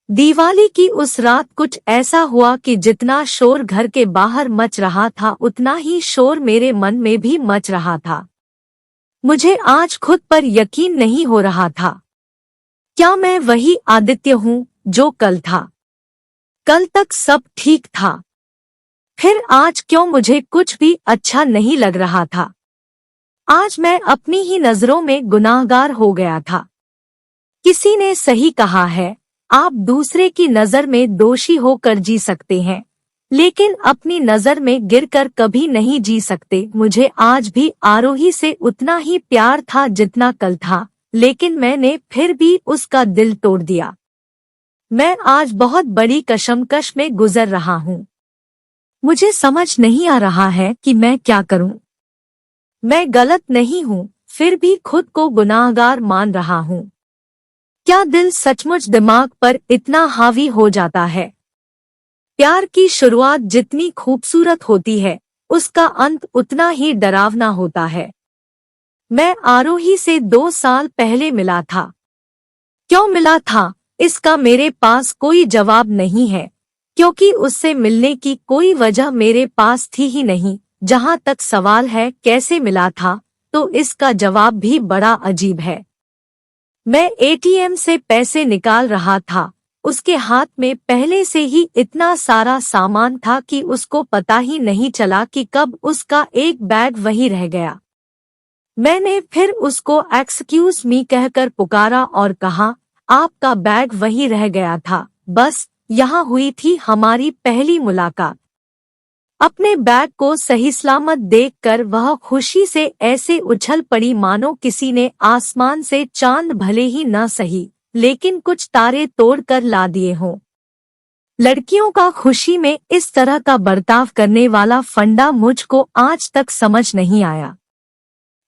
दिवाली की उस रात कुछ ऐसा हुआ कि जितना शोर घर के बाहर मच रहा था उतना ही शोर मेरे मन में भी मच रहा था। मुझे आज खुद पर यकीन नहीं हो रहा था। क्या मैं वही आदित्य हूँ जो कल था? कल तक सब ठीक था, फिर आज क्यों मुझे कुछ भी अच्छा नहीं लग रहा था? आज मैं अपनी ही नजरों में गुनाहगार हो गया था। किसी ने सही कहा है, आप दूसरे की नजर में दोषी होकर जी सकते हैं, लेकिन अपनी नजर में गिरकर कभी नहीं जी सकते। मुझे आज भी आरोही से उतना ही प्यार था जितना कल था, लेकिन मैंने फिर भी उसका दिल तोड़ दिया। मैं आज बहुत बड़ी कशमकश में गुजर रहा हूँ। मुझे समझ नहीं आ रहा है कि मैं क्या करूँ। मैं गलत नहीं हूँ, फिर भी खुद को गुनाहगार मान रहा हूँ। क्या दिल सचमुच दिमाग पर इतना हावी हो जाता है? प्यार की शुरुआत जितनी खूबसूरत होती है, उसका अंत उतना ही डरावना होता है। मैं आरोही से 2 साल पहले मिला था। क्यों मिला था, इसका मेरे पास कोई जवाब नहीं है, क्योंकि उससे मिलने की कोई वजह मेरे पास थी ही नहीं। जहां तक सवाल है कैसे मिला था, तो इसका जवाब भी बड़ा अजीब है। मैं एटीएम से पैसे निकाल रहा था। उसके हाथ में पहले से ही इतना सारा सामान था कि उसको पता ही नहीं चला कि कब उसका एक बैग वहीं रह गया। मैंने फिर उसको एक्सक्यूज मी कहकर पुकारा और कहा, आपका बैग वहीं रह गया था। बस यहाँ हुई थी हमारी पहली मुलाकात। अपने बैग को सही सलामत देखकर वह खुशी से ऐसे उछल पड़ी मानो किसी ने आसमान से चांद भले ही न सही, लेकिन कुछ तारे तोड़ कर ला दिए हों। लड़कियों का खुशी में इस तरह का बर्ताव करने वाला फंडा मुझको आज तक समझ नहीं आया।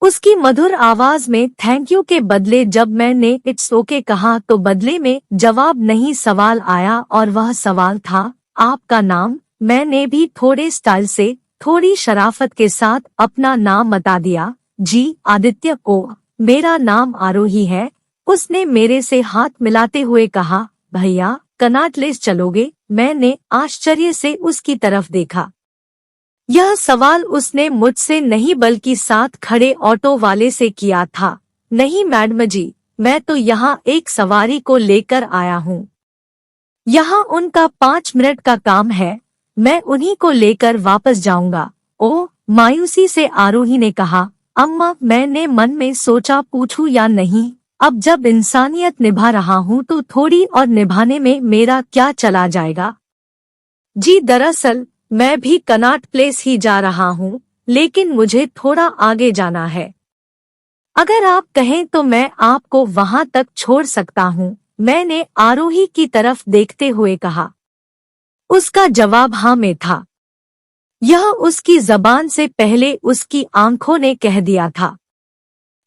उसकी मधुर आवाज में थैंक यू के बदले जब मैंने इट्स ओके कहा तो बदले में जवाब नहीं सवाल आया, और वह सवाल था, आपका नाम? मैंने भी थोड़े स्टाइल से, थोड़ी शराफत के साथ अपना नाम बता दिया। जी आदित्य को, मेरा नाम आरोही है। उसने मेरे से हाथ मिलाते हुए कहा, भैया कनॉट प्लेस चलोगे? मैंने आश्चर्य से उसकी तरफ देखा। यह सवाल उसने मुझसे नहीं बल्कि साथ खड़े ऑटो वाले से किया था। नहीं मैडम जी, मैं तो यहाँ एक सवारी को लेकर आया हूँ। यहाँ उनका 5 मिनट का काम है, मैं उन्हीं को लेकर वापस जाऊंगा। ओह, मायूसी से आरोही ने कहा। अम्मा, मैंने मन में सोचा पूछूं या नहीं, अब जब इंसानियत निभा रहा हूँ तो थोड़ी और निभाने में मेरा क्या चला जाएगा। जी दरअसल मैं भी कनॉट प्लेस ही जा रहा हूँ, लेकिन मुझे थोड़ा आगे जाना है। अगर आप कहें तो मैं आपको वहां तक छोड़ सकता हूँ, मैंने आरोही की तरफ देखते हुए कहा। उसका जवाब हाँ में था। यह उसकी जबान से पहले उसकी आंखों ने कह दिया था।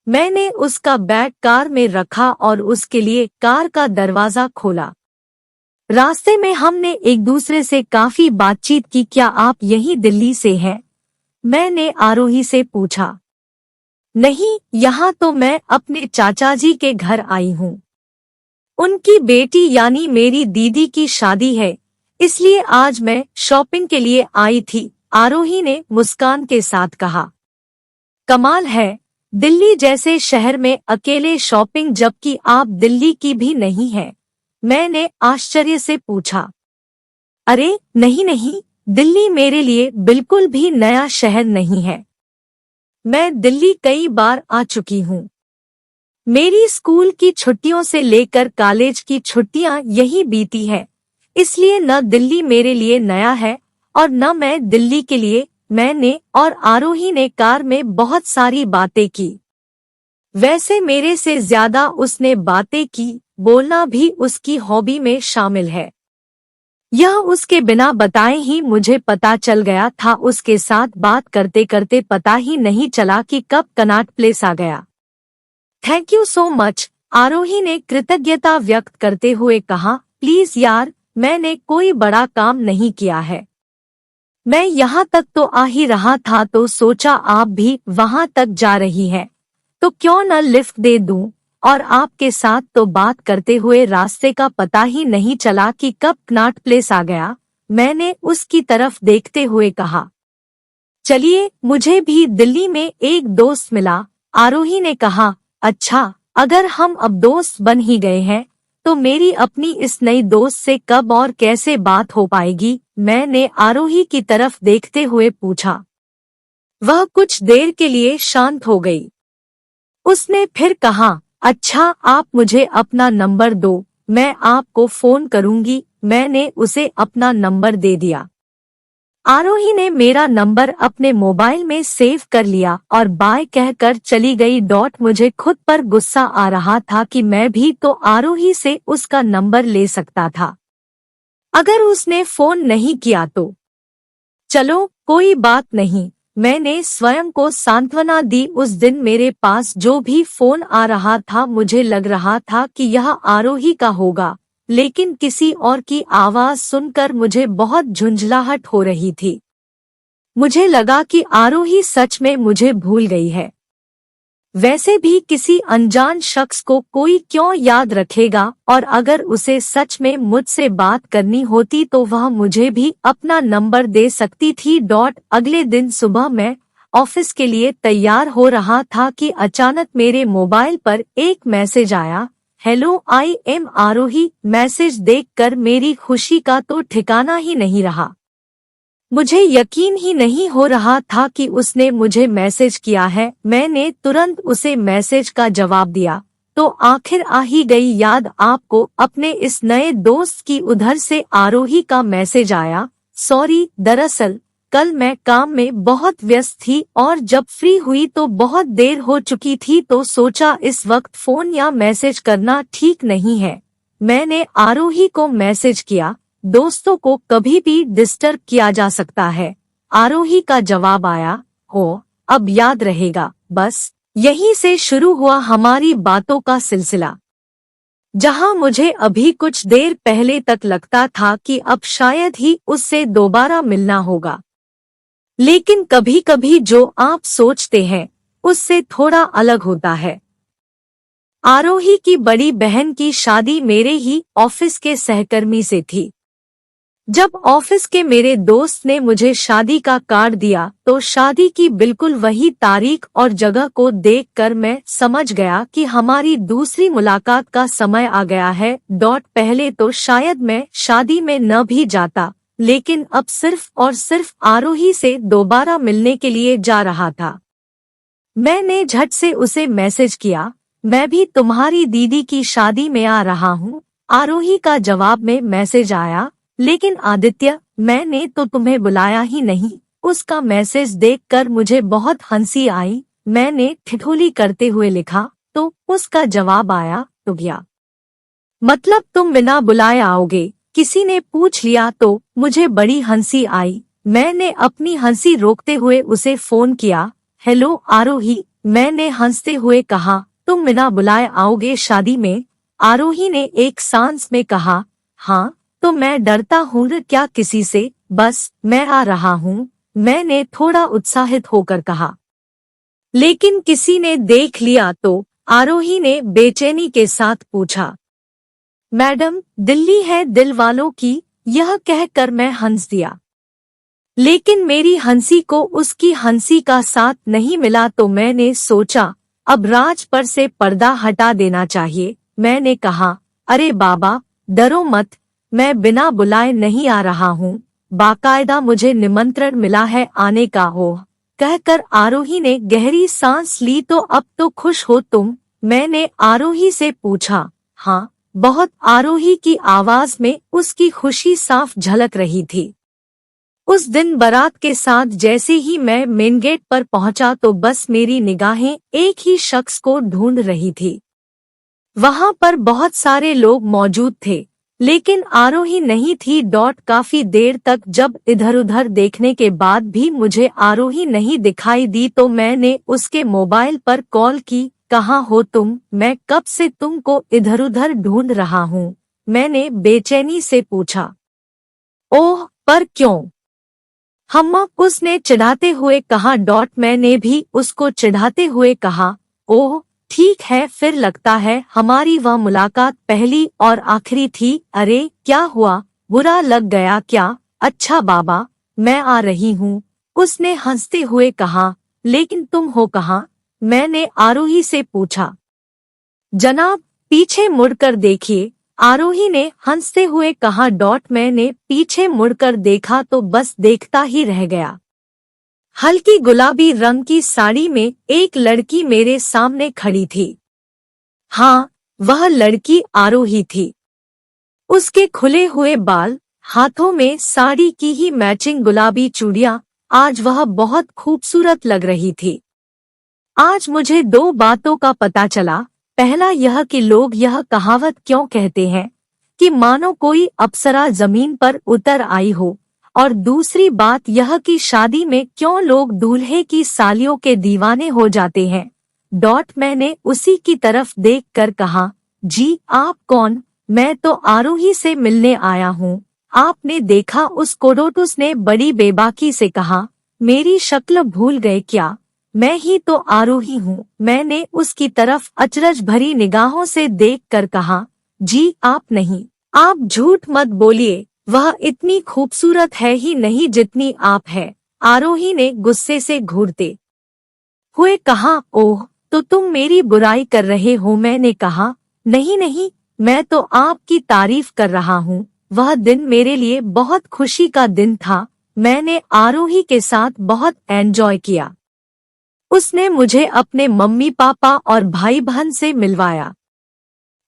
मैंने उसका बैग कार में रखा और उसके लिए कार का दरवाजा खोला। रास्ते में हमने एक दूसरे से काफी बातचीत की। क्या आप यही दिल्ली से हैं? मैंने आरोही से पूछा। नहीं, यहाँ तो मैं अपने चाचा जी के घर आई हूँ। उनकी बेटी यानी मेरी दीदी की शादी है, इसलिए आज मैं शॉपिंग के लिए आई थी, आरोही ने मुस्कान के साथ कहा। कमाल है, दिल्ली जैसे शहर में अकेले शॉपिंग, जबकि आप दिल्ली की भी नहीं हैं। मैंने आश्चर्य से पूछा। अरे नहीं नहीं, दिल्ली मेरे लिए बिल्कुल भी नया शहर नहीं है। मैं दिल्ली कई बार आ चुकी हूँ। मेरी स्कूल की छुट्टियों से लेकर कॉलेज की छुट्टियां यही बीती है, इसलिए न दिल्ली मेरे लिए नया है और न मैं दिल्ली के लिए। मैंने और आरोही ने कार में बहुत सारी बातें की। वैसे मेरे से ज्यादा उसने बातें की, बोलना भी उसकी हॉबी में शामिल है। यह उसके बिना बताए ही मुझे पता चल गया था। उसके साथ बात करते करते पता ही नहीं चला कि कब कनॉट प्लेस आ गया। थैंक यू सो मच, आरोही ने कृतज्ञता व्यक्त करते हुए कहा। प्लीज यार, मैंने कोई बड़ा काम नहीं किया है। मैं यहाँ तक तो आ ही रहा था तो सोचा आप भी वहाँ तक जा रही हैं, तो क्यों न लिफ्ट दे दूं। और आपके साथ तो बात करते हुए रास्ते का पता ही नहीं चला कि कब कनॉट प्लेस आ गया। मैंने उसकी तरफ देखते हुए कहा, चलिए, मुझे भी दिल्ली में एक दोस्त मिला। आरोही ने कहा, अच्छा, अगर हम अब दोस्त बन ही गए हैं तो मेरी अपनी इस नई दोस्त से कब और कैसे बात हो पाएगी? मैंने आरोही की तरफ देखते हुए पूछा। वह कुछ देर के लिए शांत हो गई। उसने फिर कहा, अच्छा, आप मुझे अपना नंबर दो, मैं आपको फोन करूंगी। मैंने उसे अपना नंबर दे दिया। आरोही ने मेरा नंबर अपने मोबाइल में सेव कर लिया और बाय कहकर चली गई। मुझे खुद पर गुस्सा आ रहा था कि मैं भी तो आरोही से उसका नंबर ले सकता था, अगर उसने फोन नहीं किया तो। चलो, कोई बात नहीं, मैंने स्वयं को सांत्वना दी। उस दिन मेरे पास जो भी फोन आ रहा था मुझे लग रहा था कि यह आरोही का होगा, लेकिन किसी और की आवाज सुनकर मुझे बहुत झुंझलाहट हो रही थी। मुझे लगा कि आरोही सच में मुझे भूल गई है। वैसे भी किसी अनजान शख्स को कोई क्यों याद रखेगा, और अगर उसे सच में मुझसे बात करनी होती तो वह मुझे भी अपना नंबर दे सकती थी। अगले दिन सुबह मैं ऑफिस के लिए तैयार हो रहा था कि अचानक मेरे मोबाइल पर एक मैसेज आया, hello, I am Aarohi. Message देखकर मेरी खुशी का तो ठिकाना ही नहीं रहा। मुझे यकीन ही नहीं हो रहा था कि उसने मुझे मैसेज किया है। मैंने तुरंत उसे मैसेज का जवाब दिया, तो आखिर आ ही गई याद आपको अपने इस नए दोस्त की। उधर से आरोही का मैसेज आया, सॉरी, दरअसल कल मैं काम में बहुत व्यस्त थी और जब फ्री हुई तो बहुत देर हो चुकी थी, तो सोचा इस वक्त फोन या मैसेज करना ठीक नहीं है। मैंने आरोही को मैसेज किया, दोस्तों को कभी भी डिस्टर्ब किया जा सकता है। आरोही का जवाब आया, हो, अब याद रहेगा। बस यहीं से शुरू हुआ हमारी बातों का सिलसिला, जहां मुझे अभी कुछ देर पहले तक लगता था कि अब शायद ही उससे दोबारा मिलना होगा, लेकिन कभी कभी जो आप सोचते हैं उससे थोड़ा अलग होता है। आरोही की बड़ी बहन की शादी मेरे ही ऑफिस के सहकर्मी से थी। जब ऑफिस के मेरे दोस्त ने मुझे शादी का कार्ड दिया तो शादी की बिल्कुल वही तारीख और जगह को देखकर मैं समझ गया कि हमारी दूसरी मुलाकात का समय आ गया है। पहले तो शायद मैं शादी में न भी जाता, लेकिन अब सिर्फ और सिर्फ आरोही से दोबारा मिलने के लिए जा रहा था। मैंने झट से उसे मैसेज किया, मैं भी तुम्हारी दीदी की शादी में आ रहा हूँ। आरोही का जवाब में मैसेज आया, लेकिन आदित्य, मैंने तो तुम्हें बुलाया ही नहीं। उसका मैसेज देखकर मुझे बहुत हंसी आई। मैंने ठिठोली करते हुए लिखा, तो उसका जवाब आया, तो गया, मतलब तुम बिना बुलाए आओगे? किसी ने पूछ लिया तो मुझे बड़ी हंसी आई। मैंने अपनी हंसी रोकते हुए उसे फोन किया, हेलो आरोही। मैंने हंसते हुए कहा, तुम बिना बुलाए आओगे शादी में? आरोही ने एक सांस में कहा, हाँ, तो मैं डरता हूँ क्या किसी से? बस मैं आ रहा हूँ, मैंने थोड़ा उत्साहित होकर कहा। लेकिन किसी ने देख लिया तो? आरोही ने बेचैनी के साथ पूछा। मैडम, दिल्ली है दिल वालों की। यह कहकर मैं हंस दिया, लेकिन मेरी हंसी को उसकी हंसी का साथ नहीं मिला, तो मैंने सोचा अब राज पर से पर्दा हटा देना चाहिए। मैंने कहा, अरे बाबा, डरो मत, मैं बिना बुलाए नहीं आ रहा हूँ, बाकायदा मुझे निमंत्रण मिला है आने का। हो कहकर आरोही ने गहरी सांस ली, तो अब तो खुश हो तुम? मैंने आरोही से पूछा। हाँ, बहुत। आरोही की आवाज में उसकी खुशी साफ झलक रही थी। उस दिन बारात के साथ जैसे ही मैं मेन गेट पर पहुंचा तो बस मेरी निगाहें एक ही शख्स को ढूंढ रही थी। वहां पर बहुत सारे लोग मौजूद थे, लेकिन आरोही नहीं थी। काफी देर तक जब इधर-उधर देखने के बाद भी मुझे आरोही नहीं दिखाई दी तो मैंने उसके मोबाइल पर कॉल की, कहाँ हो तुम? मैं कब से तुमको इधर-उधर ढूंढ रहा हूँ, मैंने बेचैनी से पूछा। ओह, पर क्यों हम्मा? उसने चिढ़ाते हुए कहा। मैंने भी उसको चिढ़ाते हुए कहा, ओह, ठीक है, फिर लगता है हमारी वह मुलाकात पहली और आखिरी थी। अरे क्या हुआ, बुरा लग गया क्या? अच्छा बाबा, मैं आ रही हूँ, उसने हंसते हुए कहा। लेकिन तुम हो कहाँ? मैंने आरोही से पूछा। जनाब, पीछे मुड़कर देखिए, आरोही ने हंसते हुए कहा। मैंने पीछे मुड़कर देखा तो बस देखता ही रह गया। हल्की गुलाबी रंग की साड़ी में एक लड़की मेरे सामने खड़ी थी। हाँ, वह लड़की आरोही थी। उसके खुले हुए बाल, हाथों में साड़ी की ही मैचिंग गुलाबी चूड़ियां, आज वह बहुत खूबसूरत लग रही थी। आज मुझे दो बातों का पता चला। पहला यह कि लोग यह कहावत क्यों कहते हैं कि मानो कोई अप्सरा जमीन पर उतर आई हो, और दूसरी बात यह कि शादी में क्यों लोग दूल्हे की सालियों के दीवाने हो जाते हैं। मैंने उसी की तरफ देखकर कहा, जी आप कौन? मैं तो आरोही से मिलने आया हूँ। आपने देखा उसको? उसने बड़ी बेबाकी से कहा। मेरी शक्ल भूल गए क्या? मैं ही तो आरोही हूँ। मैंने उसकी तरफ अचरज भरी निगाहों से देखकर कहा, जी आप नहीं। आप झूठ मत बोलिए, वह इतनी खूबसूरत है ही नहीं जितनी आप है, आरोही ने गुस्से से घूरते हुए कहा। ओह, तो तुम मेरी बुराई कर रहे हो? मैंने कहा, नहीं नहीं, मैं तो आपकी तारीफ कर रहा हूँ। वह दिन मेरे लिए बहुत खुशी का दिन था। मैंने आरोही के साथ बहुत एंजॉय किया। उसने मुझे अपने मम्मी पापा और भाई बहन से मिलवाया।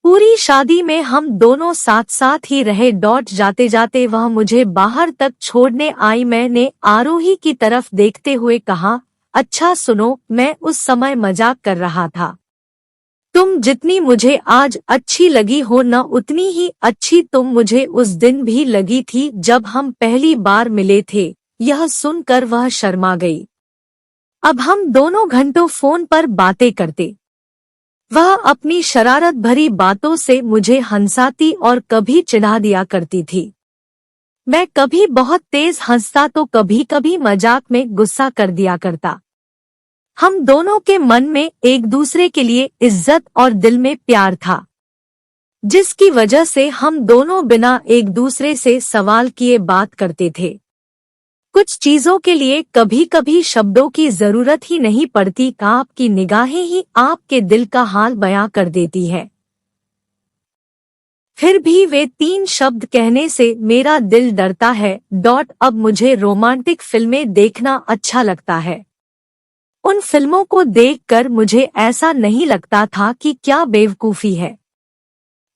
पूरी शादी में हम दोनों साथ साथ ही रहे। जाते जाते वह मुझे बाहर तक छोड़ने आई। मैंने आरोही की तरफ देखते हुए कहा, अच्छा सुनो, मैं उस समय मजाक कर रहा था। तुम जितनी मुझे आज अच्छी लगी हो न, उतनी ही अच्छी तुम मुझे उस दिन भी लगी थी जब हम पहली बार मिले थे। यह सुनकर वह शर्मा गई। अब हम दोनों घंटों फोन पर बातें करते। वह अपनी शरारत भरी बातों से मुझे हंसाती और कभी चिढ़ा दिया करती थी। मैं कभी बहुत तेज हंसता तो कभी कभी मजाक में गुस्सा कर दिया करता। हम दोनों के मन में एक दूसरे के लिए इज्जत और दिल में प्यार था, जिसकी वजह से हम दोनों बिना एक दूसरे से सवाल किए बात करते थे। कुछ चीजों के लिए कभी कभी शब्दों की जरूरत ही नहीं पड़ती, आपकी निगाहें ही आपके दिल का हाल बयां कर देती है। फिर भी वे 3 शब्द कहने से मेरा दिल डरता है। अब मुझे रोमांटिक फिल्में देखना अच्छा लगता है। उन फिल्मों को देखकर मुझे ऐसा नहीं लगता था कि क्या बेवकूफी है।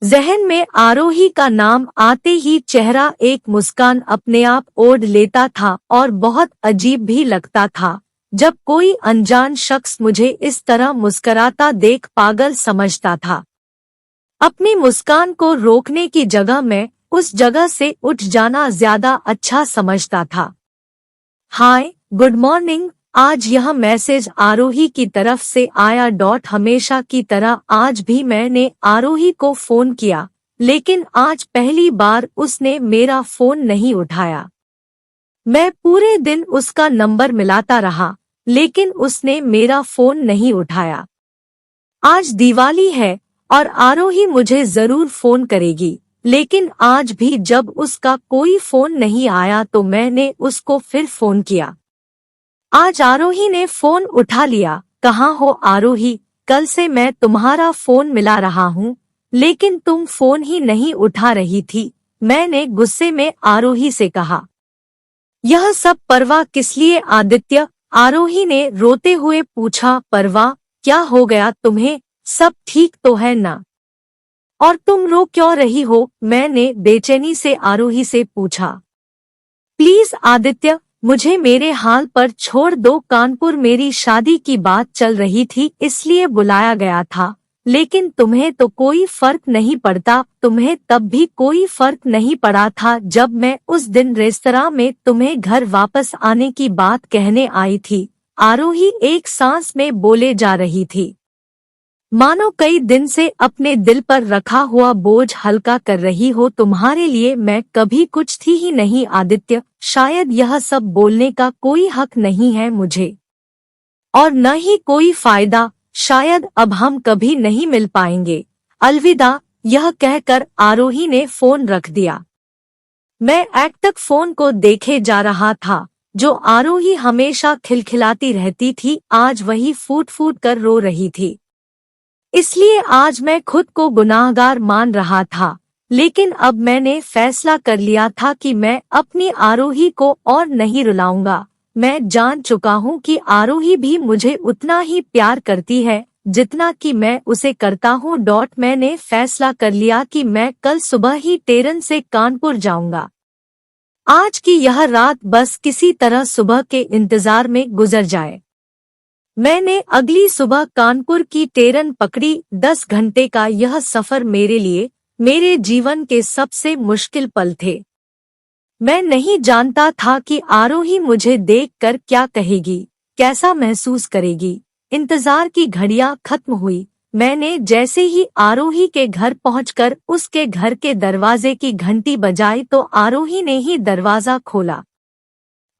जहन में आरोही का नाम आते ही चेहरा एक मुस्कान अपने आप ओढ़ लेता था, और बहुत अजीब भी लगता था जब कोई अनजान शख्स मुझे इस तरह मुस्कराता देख पागल समझता था। अपनी मुस्कान को रोकने की जगह मैं उस जगह से उठ जाना ज्यादा अच्छा समझता था। हाय, गुड मॉर्निंग। आज यह मैसेज आरोही की तरफ से आया। हमेशा की तरह आज भी मैंने आरोही को फोन किया, लेकिन आज पहली बार उसने मेरा फोन नहीं उठाया। मैं पूरे दिन उसका नंबर मिलाता रहा, लेकिन उसने मेरा फोन नहीं उठाया। आज दिवाली है और आरोही मुझे जरूर फोन करेगी, लेकिन आज भी जब उसका कोई फोन नहीं आया तो मैंने उसको फिर फोन किया। आज आरोही ने फोन उठा लिया। कहाँ हो आरोही? कल से मैं तुम्हारा फोन मिला रहा हूँ, लेकिन तुम फोन ही नहीं उठा रही थी, मैंने गुस्से में आरोही से कहा। यह सब परवाह किस लिए आदित्य? आरोही ने रोते हुए पूछा। परवाह? क्या हो गया तुम्हें? सब ठीक तो है ना? और तुम रो क्यों रही हो? मैंने बेचैनी से आरोही से पूछा। प्लीज आदित्य, मुझे मेरे हाल पर छोड़ दो। कानपुर मेरी शादी की बात चल रही थी, इसलिए बुलाया गया था, लेकिन तुम्हें तो कोई फर्क नहीं पड़ता। तुम्हें तब भी कोई फर्क नहीं पड़ा था जब मैं उस दिन रेस्तरां में तुम्हें घर वापस आने की बात कहने आई थी। आरोही एक सांस में बोले जा रही थी, मानो कई दिन से अपने दिल पर रखा हुआ बोझ हल्का कर रही हो। तुम्हारे लिए मैं कभी कुछ थी ही नहीं आदित्य। शायद यह सब बोलने का कोई हक नहीं है मुझे, और न ही कोई फायदा। शायद अब हम कभी नहीं मिल पाएंगे, अलविदा। यह कहकर आरोही ने फोन रख दिया। मैं एक तक फोन को देखे जा रहा था। जो आरोही हमेशा खिलखिलाती रहती थी, आज वही फूट फूट कर रो रही थी। इसलिए आज मैं खुद को गुनाहगार मान रहा था, लेकिन अब मैंने फैसला कर लिया था कि मैं अपनी आरोही को और नहीं रुलाऊंगा। मैं जान चुका हूँ कि आरोही भी मुझे उतना ही प्यार करती है जितना कि मैं उसे करता हूँ। मैंने फैसला कर लिया कि मैं कल सुबह ही ट्रेन से कानपुर जाऊंगा। आज की यह रात बस किसी तरह सुबह के इंतजार में गुजर जाए। मैंने अगली सुबह कानपुर की ट्रेन पकड़ी। 10 घंटे का यह सफर मेरे लिए मेरे जीवन के सबसे मुश्किल पल थे। मैं नहीं जानता था कि आरोही मुझे देखकर क्या कहेगी, कैसा महसूस करेगी। इंतजार की घड़ियां खत्म हुई। मैंने जैसे ही आरोही के घर पहुंचकर उसके घर के दरवाजे की घंटी बजाई तो आरोही ने ही दरवाजा खोला।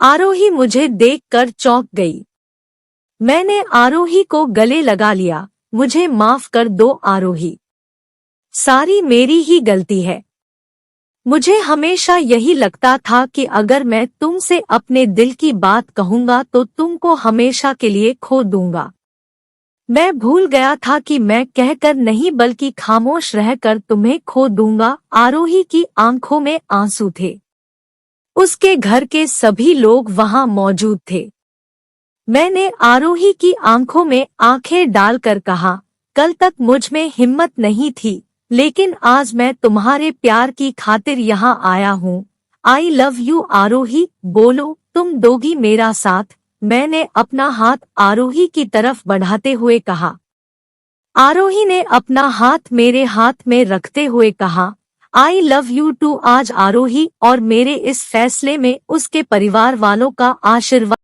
आरोही मुझे देखकर चौंक गई। मैंने आरोही को गले लगा लिया। मुझे माफ कर दो आरोही, सारी मेरी ही गलती है। मुझे हमेशा यही लगता था कि अगर मैं तुमसे अपने दिल की बात कहूंगा तो तुमको हमेशा के लिए खो दूंगा। मैं भूल गया था कि मैं कहकर नहीं बल्कि खामोश रहकर तुम्हें खो दूंगा। आरोही की आंखों में आंसू थे। उसके घर के सभी लोग वहां मौजूद थे। मैंने आरोही की आंखों में आंखें डालकर कहा, कल तक मुझ में हिम्मत नहीं थी, लेकिन आज मैं तुम्हारे प्यार की खातिर यहाँ आया हूँ। आई लव यू आरोही, बोलो तुम दोगी मेरा साथ। मैंने अपना हाथ आरोही की तरफ बढ़ाते हुए कहा। आरोही ने अपना हाथ मेरे हाथ में रखते हुए कहा, आई लव यू टू। आज आरोही और मेरे इस फैसले में उसके परिवार वालों का आशीर्वाद